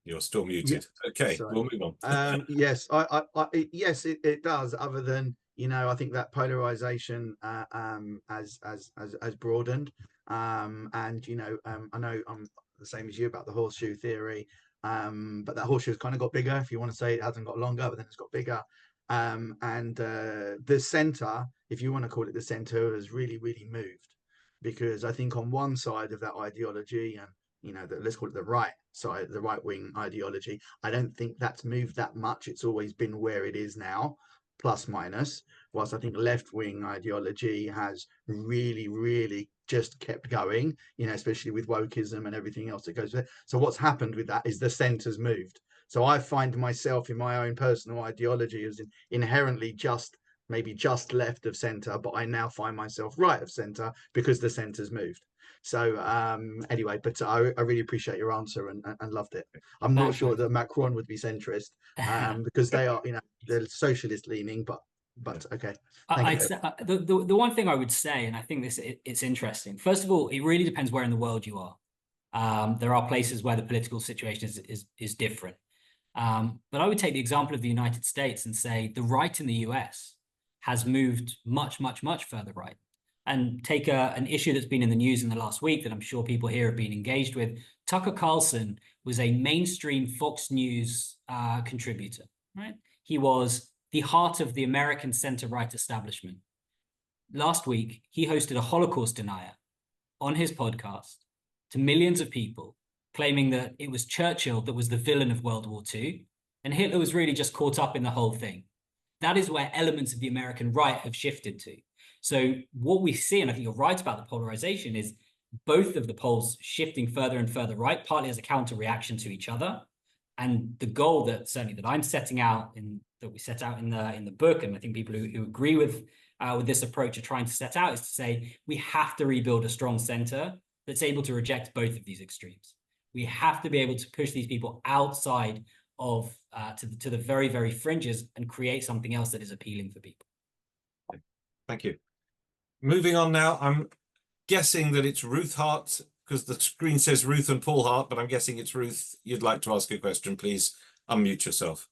You're still muted. Yeah, okay, sorry. We'll move on. Yes, yes, it does. Other than, you know, I think that polarization has broadened, and you know, I know I'm the same as you about the horseshoe theory, but that horseshoe has kind of got bigger. If you want to say it hasn't got longer, but then it's got bigger, and the center, if you want to call it the center, has really moved, because I think on one side of that ideology, and you know, let's call it the right side, the right wing ideology, I don't think that's moved that much. It's always been where it is now, plus minus, whilst I think left wing ideology has really just kept going, you know, especially with wokeism and everything else that goes with it. So what's happened with that is the center's moved. So I find myself in my own personal ideology as inherently maybe just left of center, but I now find myself right of center because the center's moved. So anyway, but I really appreciate your answer and loved it. I'm not sure that Macron would be centrist, because they are, you know, they're socialist leaning, but okay. The one thing I would say, and I think it's interesting. First of all, it really depends where in the world you are. There are places where the political situation is different. But I would take the example of the United States and say the right in the US has moved much further right. And take an issue that's been in the news in the last week that I'm sure people here have been engaged with. Tucker Carlson was a mainstream Fox News contributor, right? He was the heart of the American center-right establishment. Last week, he hosted a Holocaust denier on his podcast to millions of people, claiming that it was Churchill that was the villain of World War II, and Hitler was really just caught up in the whole thing. That is where elements of the American right have shifted to. So what we see, and I think you're right about the polarization, is both of the poles shifting further and further right, partly as a counter reaction to each other. And the goal that certainly that I'm setting out that we set out in the book, and I think people who agree with this approach are trying to set out, is to say we have to rebuild a strong center that's able to reject both of these extremes. We have to be able to push these people outside of to the very, very fringes and create something else that is appealing for people. Thank you. Moving on now, I'm guessing that it's Ruth Hart, because the screen says Ruth and Paul Hart, but I'm guessing it's Ruth. You'd like to ask a question, please unmute yourself.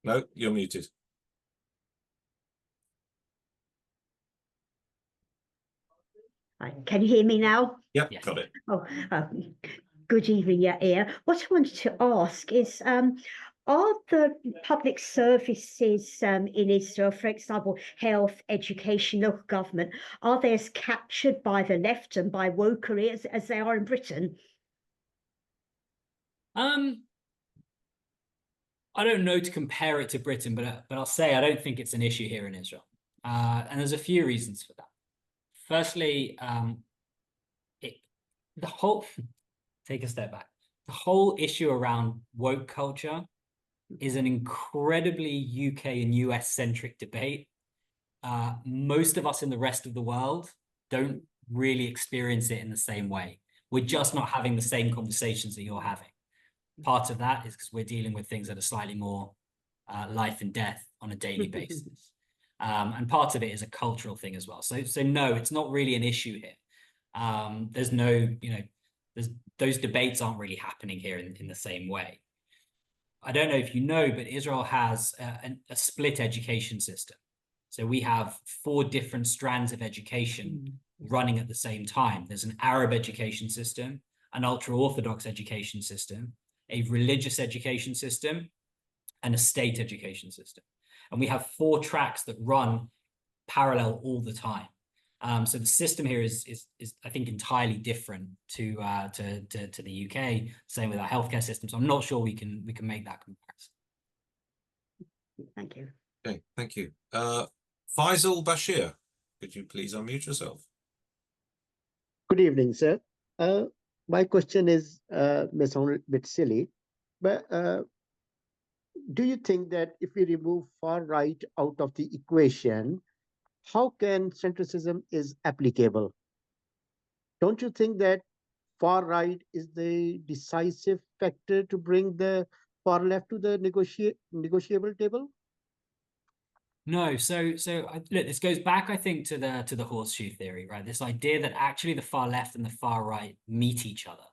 No, you're muted. Can you hear me now? Yep, Yes. got it. Oh, good evening, Yair. What I wanted to ask is, are the public services in Israel, for example, health, education, local government, are they as captured by the left and by wokery as they are in Britain? I don't know to compare it to Britain, but I'll say I don't think it's an issue here in Israel. And there's a few reasons for that. Firstly, take a step back. The whole issue around woke culture is an incredibly UK and US centric debate. Most of us in the rest of the world don't really experience it in the same way. We're just not having the same conversations that you're having. Part of that is because we're dealing with things that are slightly more life and death on a daily basis. And part of it is a cultural thing as well. So no, it's not really an issue here. There's no, those debates aren't really happening here in the same way. I don't know if you know, but Israel has a split education system. So we have 4 different strands of education running at the same time. There's an Arab education system, an ultra-Orthodox education system, a religious education system, and a state education system. And we have 4 tracks that run parallel all the time. So the system here is I think entirely different to the UK. Same with our healthcare system. So I'm not sure we can make that comparison. Thank you. Okay, thank you. Faisal Bashir, could you please unmute yourself? Good evening, sir. My question is may sound a bit silly, but do you think that if we remove far right out of the equation, how can centrism is applicable? Don't you think that far right is the decisive factor to bring the far left to the negotiable table? No, so look, this goes back, I think, to the horseshoe theory, right? This idea that actually the far left and the far right meet each other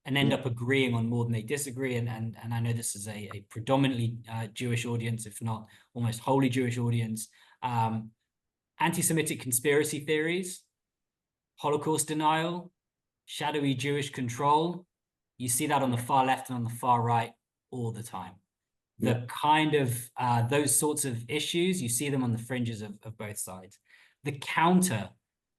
and end up agreeing on more than they disagree. And I know this is a predominantly Jewish audience, if not almost wholly Jewish audience. Anti-Semitic conspiracy theories, Holocaust denial, shadowy Jewish control. You see that on the far left and on the far right all the time. The kind of those sorts of issues, you see them on the fringes of both sides. The counter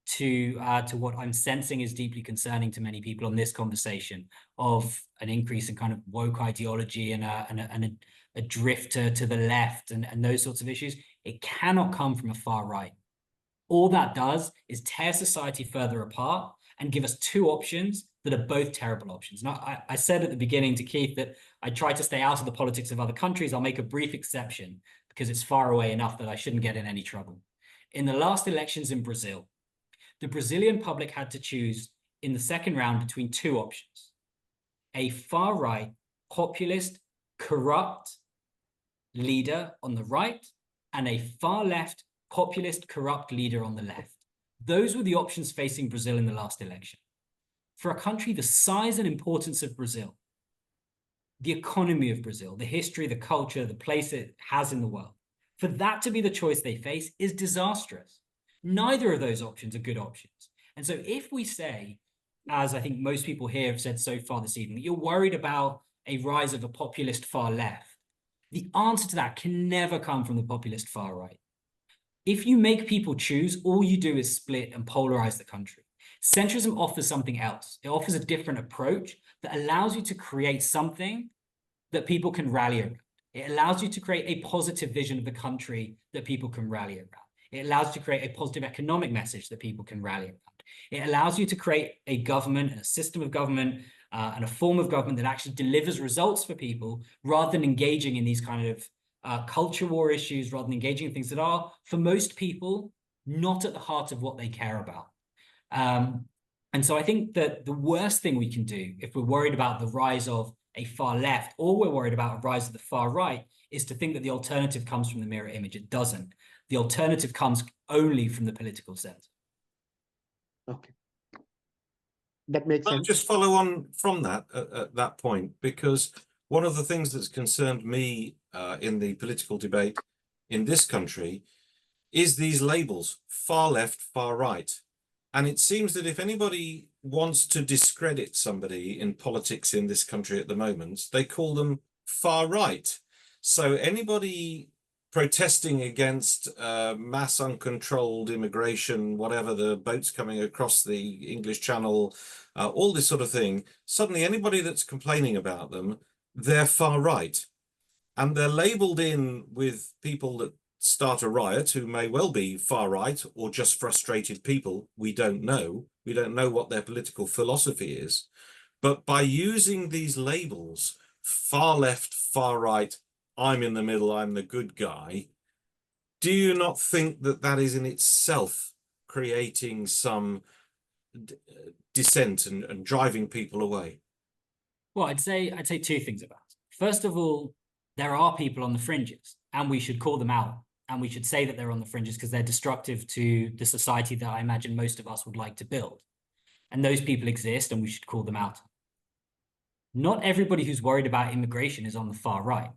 to what I'm sensing is deeply concerning to many people on this conversation of an increase in kind of woke ideology and a drift to the left and those sorts of issues, it cannot come from a far right. All that does is tear society further apart and give us 2 options that are both terrible options. Now, I said at the beginning to Keith that I try to stay out of the politics of other countries. I'll make a brief exception because it's far away enough that I shouldn't get in any trouble. In the last elections in Brazil, the Brazilian public had to choose in the second round between 2 options: a far-right, populist, corrupt leader on the right and a far-left, populist, corrupt leader on the left. Those were the options facing Brazil in the last election. For a country the size and importance of Brazil, the economy of Brazil, the history, the culture, the place it has in the world, for that to be the choice they face is disastrous. Neither of those options are good options. And so if we say, as I think most people here have said so far this evening, that you're worried about a rise of a populist far left, the answer to that can never come from the populist far right. If you make people choose, all you do is split and polarize the country. Centrism offers something else. It offers a different approach that allows you to create something that people can rally around. It allows you to create a positive vision of the country that people can rally around. It allows you to create a positive economic message that people can rally around. It allows you to create a government and a system of government and a form of government that actually delivers results for people rather than engaging in these kind of culture war issues, rather than engaging in things that are, for most people, not at the heart of what they care about. And so I think that the worst thing we can do if we're worried about the rise of a far left, or we're worried about a rise of the far right, is to think that the alternative comes from the mirror image. It doesn't. The alternative comes only from the political center. Okay. That makes I'll sense. just follow on from that at that point, because one of the things that's concerned me in the political debate in this country is these labels, far left, far right. And it seems that if anybody wants to discredit somebody in politics in this country at the moment, they call them far right. So anybody protesting against mass uncontrolled immigration, whatever, the boats coming across the English Channel, all this sort of thing, suddenly anybody that's complaining about them, they're far right. And they're labeled in with people that start a riot who may well be far right or just frustrated people. We don't know. We don't know what their political philosophy is. But by using these labels, far left, far right, I'm in the middle, I'm the good guy, do you not think that that is in itself creating some dissent and driving people away? Well, I'd say two things about it. First of all, there are people on the fringes, and we should call them out. And we should say that they're on the fringes because they're destructive to the society that I imagine most of us would like to build. And those people exist, and we should call them out. Not everybody who's worried about immigration is on the far right,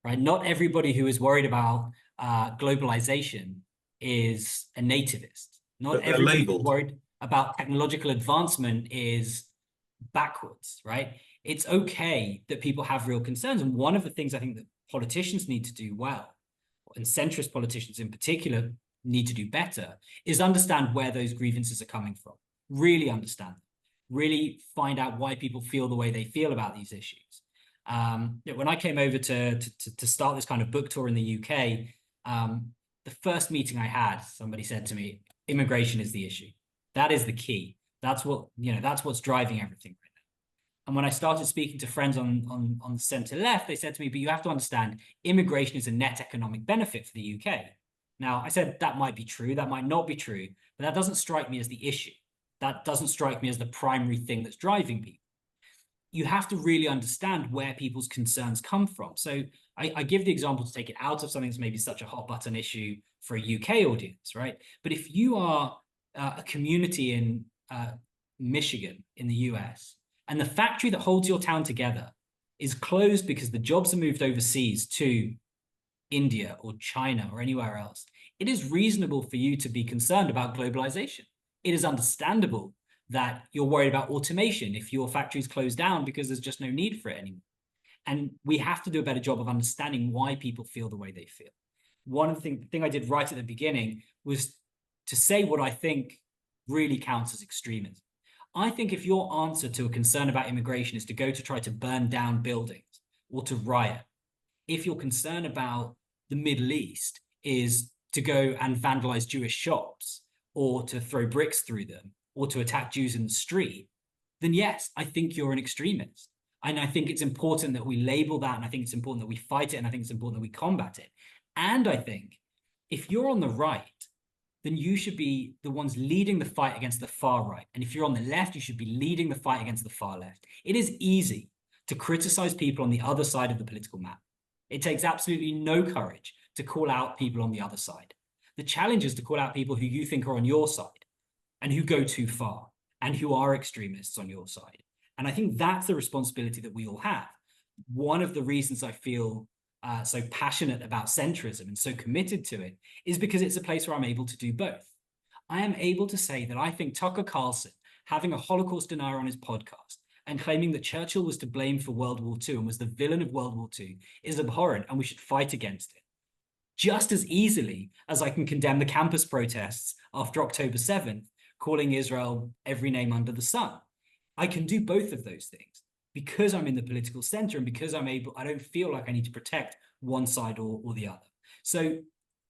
right? Not everybody who is worried about globalization is a nativist. Not everybody who's worried about technological advancement is backwards, right? It's okay that people have real concerns. And one of the things I think that politicians need to do well, and centrist politicians in particular need to do better, is understand where those grievances are coming from. Really understand them. Really find out why people feel the way they feel about these issues. When I came over to start this kind of book tour in the UK, the first meeting I had, somebody said to me, immigration is the issue. That is the key. That's what, that's what's driving everything right now. And when I started speaking to friends on the center left, they said to me, but you have to understand immigration is a net economic benefit for the UK. Now, I said that might be true, that might not be true, but that doesn't strike me as the issue. That doesn't strike me as the primary thing that's driving people. You have to really understand where people's concerns come from. So I give the example to take it out of something that's maybe such a hot button issue for a UK audience, right? But if you are a community in Michigan in the US, and the factory that holds your town together is closed because the jobs are moved overseas to India or China or anywhere else, it is reasonable for you to be concerned about globalization. It is understandable that you're worried about automation if your factory's closed down because there's just no need for it anymore. And we have to do a better job of understanding why people feel the way they feel. One of the thing I did right at the beginning was to say what I think really counts as extremism. I think if your answer to a concern about immigration is to go to try to burn down buildings or to riot, if your concern about the Middle East is to go and vandalize Jewish shops or to throw bricks through them or to attack Jews in the street, then yes, I think you're an extremist. And I think it's important that we label that, and I think it's important that we fight it, and I think it's important that we combat it. And I think if you're on the right, then you should be the ones leading the fight against the far right. And if you're on the left, you should be leading the fight against the far left. It is easy to criticize people on the other side of the political map. It takes absolutely no courage to call out people on the other side. The challenge is to call out people who you think are on your side and who go too far and who are extremists on your side. And I think that's the responsibility that we all have. One of the reasons I feel so passionate about centrism and so committed to it is because it's a place where I'm able to do both. I am able to say that I think Tucker Carlson, having a Holocaust denier on his podcast and claiming that Churchill was to blame for World War II and was the villain of World War II, is abhorrent and we should fight against it. Just as easily as I can condemn the campus protests after October 7th, calling Israel every name under the sun. I can do both of those things because I'm in the political center and because I don't feel like I need to protect one side or the other. So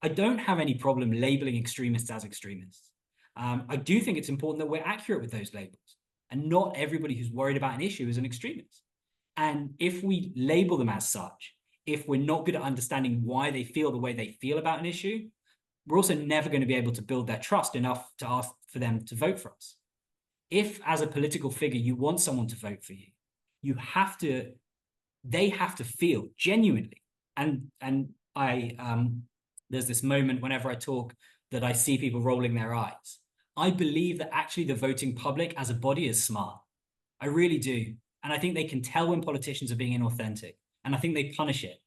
I don't have any problem labeling extremists as extremists. I do think it's important that we're accurate with those labels, and not everybody who's worried about an issue is an extremist. And if we label them as such, if we're not good at understanding why they feel the way they feel about an issue, we're also never going to be able to build their trust enough to ask for them to vote for us. If, as a political figure, you want someone to vote for you, they have to feel genuinely. And there's this moment whenever I talk that I see people rolling their eyes. I believe that actually the voting public as a body is smart. I really do. And I think they can tell when politicians are being inauthentic. And I think they punish it.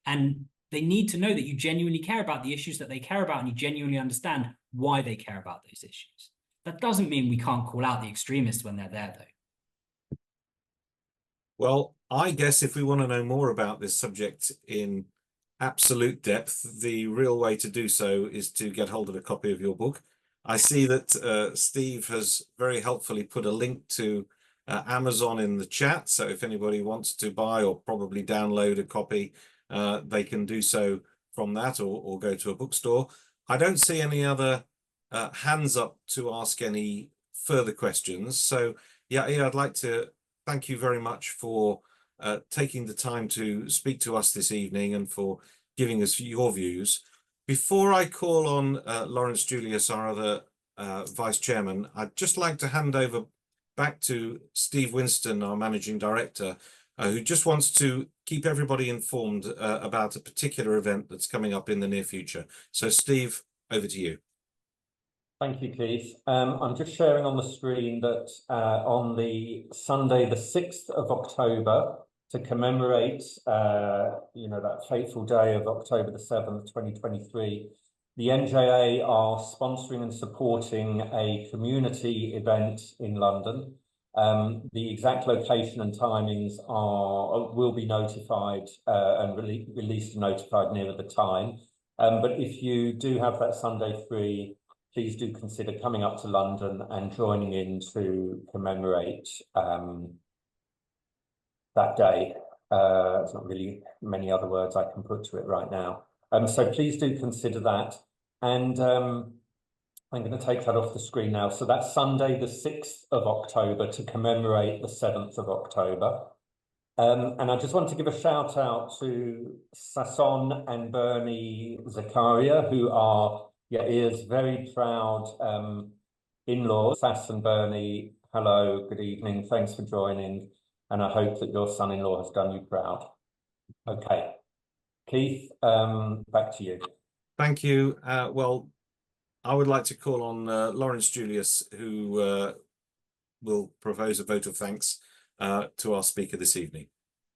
And they need to know that you genuinely care about the issues that they care about, and you genuinely understand why they care about those issues. That doesn't mean we can't call out the extremists when they're there, though. Well, I guess if we want to know more about this subject in absolute depth, the real way to do so is to get hold of a copy of your book. I see that Steve has very helpfully put a link to Amazon in the chat. So if anybody wants to buy or probably download a copy, they can do so from that, or go to a bookstore. I don't see any other hands up to ask any further questions. So yeah, I'd like to thank you very much for taking the time to speak to us this evening and for giving us your views. Before I call on Lawrence Julius, our other Vice Chairman, I'd just like to hand over back to Steve Winston, our Managing Director, who just wants to keep everybody informed about a particular event that's coming up in the near future. So Steve, over to you. Thank you, Keith. I'm just sharing on the screen that on the Sunday, the 6th of October, to commemorate, that fateful day of October the 7th, 2023, the NJA are sponsoring and supporting a community event in London. The exact location and timings will be notified and released and notified nearer the time. But if you do have that Sunday free, please do consider coming up to London and joining in to commemorate that day. There's not really many other words I can put to it right now. So please do consider that. And I'm going to take that off the screen now. So that's Sunday, the 6th of October, to commemorate the 7th of October. And I just want to give a shout out to Sasson and Bernie Zakaria, who are Yair's very proud in-laws. Sass and Bernie, hello, good evening, thanks for joining. And I hope that your son-in-law has done you proud. Okay, Keith, back to you. Thank you. Well, I would like to call on Lawrence Julius, who will propose a vote of thanks to our speaker this evening.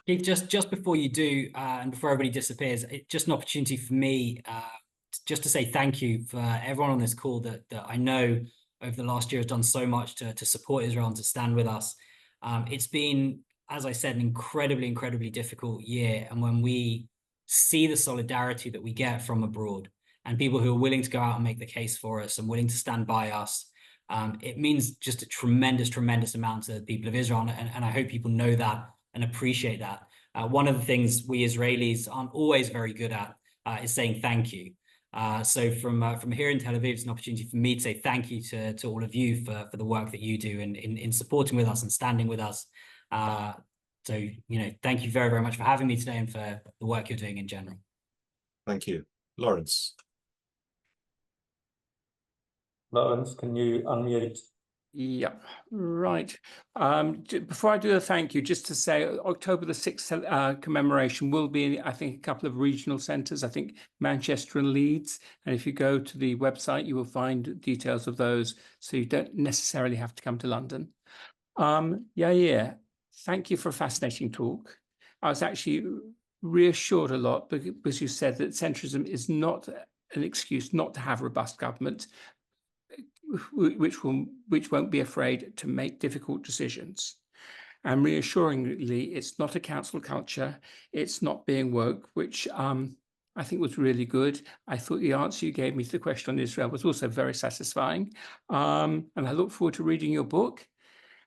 Keith, just before you do, and before everybody disappears, just an opportunity for me just to say thank you for everyone on this call that I know over the last year has done so much to support Israel and to stand with us. It's been, as I said, an incredibly difficult year. And when we see the solidarity that we get from abroad and people who are willing to go out and make the case for us and willing to stand by us, it means just a tremendous amount to the people of Israel. And I hope people know that and appreciate that. One of the things we Israelis aren't always very good at is saying thank you. So from here in Tel Aviv, it's an opportunity for me to say thank you to all of you for the work that you do in supporting with us and standing with us. So, thank you very much for having me today and for the work you're doing in general. Thank you. Lawrence. Lawrence, can you unmute? Yeah, right. Before I do a thank you, just to say October the 6th commemoration will be, I think, a couple of regional centres, I think Manchester and Leeds. And if you go to the website, you will find details of those. So you don't necessarily have to come to London. Yair, thank you for a fascinating talk. I was actually reassured a lot because you said that centrism is not an excuse not to have robust government, which won't be afraid to make difficult decisions. And reassuringly, it's not a council culture. It's not being woke, which I think was really good. I thought the answer you gave me to the question on Israel was also very satisfying. And I look forward to reading your book.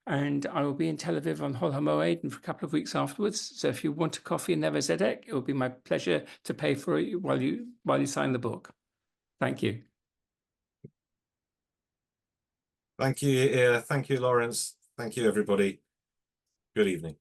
And I will be in Tel Aviv on Hol HaMoed and for a couple of weeks afterwards. So if you want a coffee in Neve Zedek, it will be my pleasure to pay for it while you sign the book. Thank you. Thank you. Thank you, Lawrence. Thank you, everybody. Good evening.